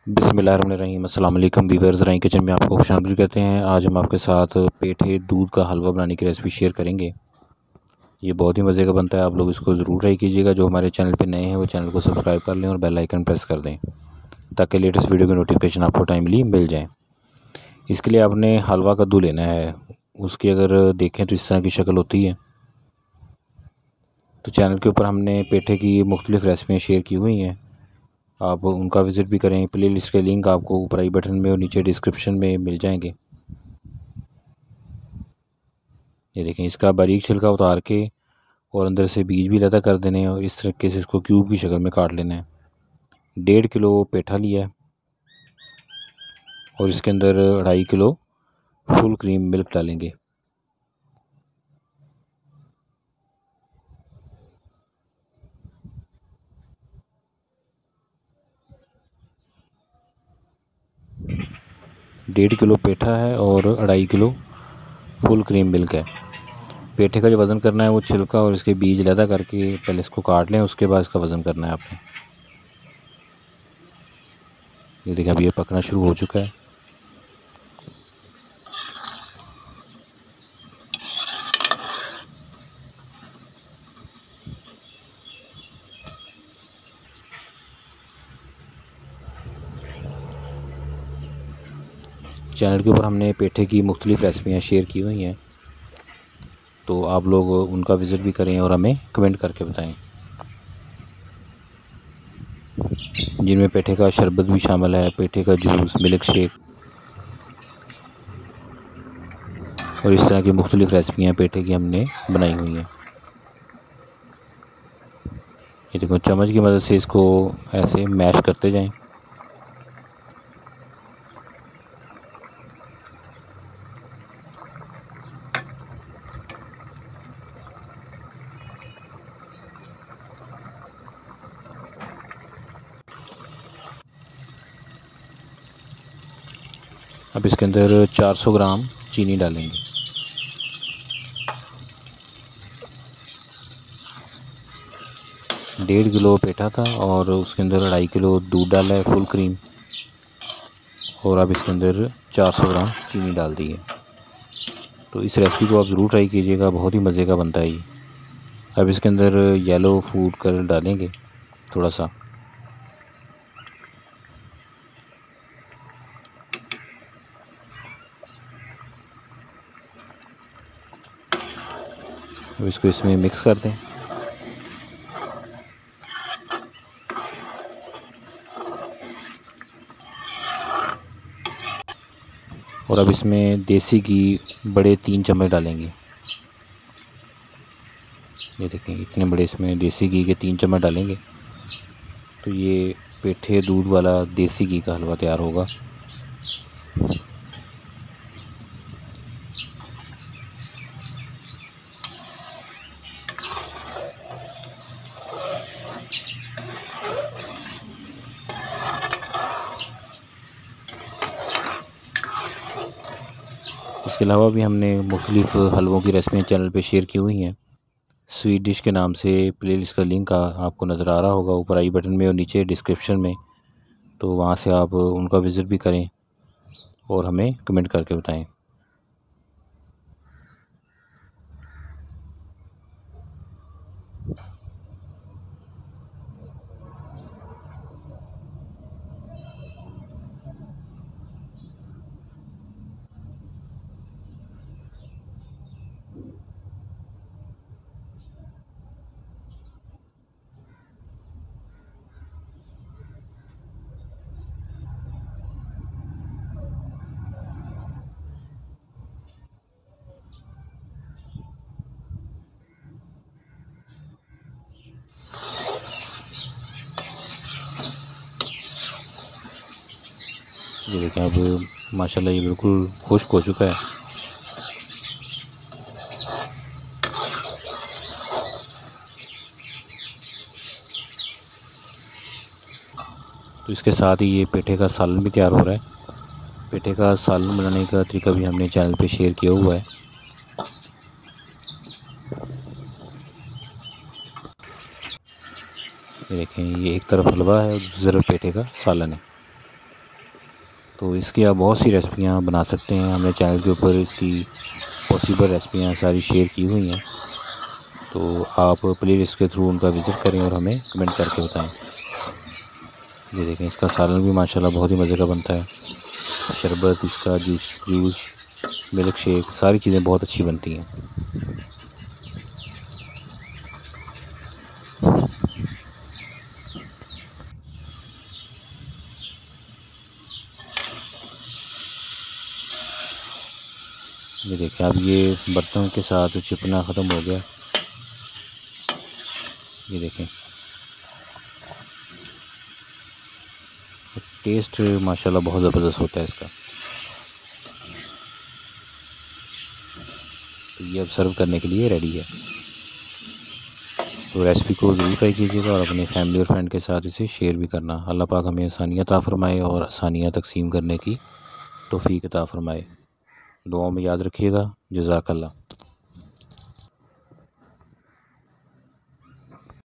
बिस्मिल्लाहिर्रहमानिर्रहीम। अस्सलाम वालेकुम वीवर्स, राई किचन में आपको खुशामदीद कहते हैं। आज हम आपके साथ पेठे दूध का हलवा बनाने की रेसिपी शेयर करेंगे। ये बहुत ही मज़े का बनता है, आप लोग इसको ज़रूर ट्राई कीजिएगा। जो हमारे चैनल पे नए हैं वो चैनल को सब्सक्राइब कर लें और बेल आइकन प्रेस कर दें ताकि लेटेस्ट वीडियो की नोटिफिकेशन आपको टाइमली मिल जाए। इसके लिए आपने हलवा कद्दू लेना है। उसकी अगर देखें तो इस तरह की शक्ल होती है। तो चैनल के ऊपर हमने पेठे की मुख्तलिफ़ रेसिपियाँ शेयर की हुई हैं, आप उनका विज़िट भी करें। प्ले लिस्ट के लिंक आपको ऊपर आई बटन में और नीचे डिस्क्रिप्शन में मिल जाएंगे। ये देखें, इसका बारीक छिलका उतार के और अंदर से बीज भी अलग कर देने हैं और इस तरीके से इसको क्यूब की शक्ल में काट लेना है। 1.5 किलो पेठा लिया है और इसके अंदर 2.5 किलो फुल क्रीम मिल्क डालेंगे। डेढ़ किलो पेठा है और 2.5 किलो फुल क्रीम मिल्क है। पेठे का जो वज़न करना है वो छिलका और इसके बीज अलग करके पहले इसको काट लें, उसके बाद इसका वज़न करना है आपने। ये देखिए, अभी ये पकना शुरू हो चुका है। चैनल के ऊपर हमने पेठे की मुख्तलिफ़ रेसिपियाँ शेयर की हुई हैं, तो आप लोग उनका विज़िट भी करें और हमें कमेंट करके बताएं। जिनमें पेठे का शरबत भी शामिल है, पेठे का जूस, मिल्क शेक और इस तरह की मुख्तलिफ़ रेसिपियाँ पेठे की हमने बनाई हुई हैं। ये देखो, चम्मच की मदद से इसको ऐसे मैश करते जाएं। अब इसके अंदर 400 ग्राम चीनी डालेंगे। डेढ़ किलो पेठा था और उसके अंदर 2.5 किलो दूध डाला है फुल क्रीम, और अब इसके अंदर 400 ग्राम चीनी डाल दी है। तो इस रेसिपी को आप ज़रूर ट्राई कीजिएगा, बहुत ही मज़े का बनता है ये। अब इसके अंदर येलो फूड कलर डालेंगे थोड़ा सा। अब इसको इसमें मिक्स कर दें। और अब इसमें देसी घी बड़े 3 चम्मच डालेंगे। ये देखें, इतने बड़े इसमें देसी घी के 3 चम्मच डालेंगे तो ये पेठे दूध वाला देसी घी का हलवा तैयार होगा। इसके अलावा भी हमने मुख्तलिफ़ हलवों की रेसिपियाँ चैनल पे शेयर की हुई हैं। स्वीट डिश के नाम से प्लेलिस्ट का लिंक आपको नज़र आ रहा होगा ऊपर आई बटन में और नीचे डिस्क्रिप्शन में, तो वहाँ से आप उनका विज़िट भी करें और हमें कमेंट करके बताएं। ये देखें, अब माशाल्लाह ये बिल्कुल खुश्क हो चुका है। तो इसके साथ ही ये पेठे का सालन भी तैयार हो रहा है। पेठे का सालन बनाने का तरीका भी हमने चैनल पे शेयर किया हुआ है। ये देखें, ये एक तरफ हलवा है और दूसरी तरफ पेठे का सालन है। तो इसकी आप बहुत सी रेसिपियाँ बना सकते हैं। हमने चैनल के ऊपर इसकी पॉसिबल रेसिपियाँ सारी शेयर की हुई हैं, तो आप प्लेलिस्ट के थ्रू उनका विज़िट करें और हमें कमेंट करके बताएं। ये देखें, इसका सालन भी माशाल्लाह बहुत ही मज़े का बनता है। शरबत, इसका जूस, मिल्क शेक, सारी चीज़ें बहुत अच्छी बनती हैं। ये देखें, अब ये बर्तन के साथ चिपना ख़त्म हो गया। ये देखें, टेस्ट माशाल्लाह बहुत ज़बरदस्त होता है इसका। तो ये अब सर्व करने के लिए रेडी है। तो रेसिपी को ज़रूर ट्राई कीजिएगा और अपने फैमिली और फ्रेंड के साथ इसे शेयर भी करना। अल्लाह पाक हमें आसानियाँ अता फ़रमाए और आसानियाँ तक़सीम करने की तौफ़ीक अता फ़रमाए। दुआओं में याद रखिएगा। जज़ाकल्लाह।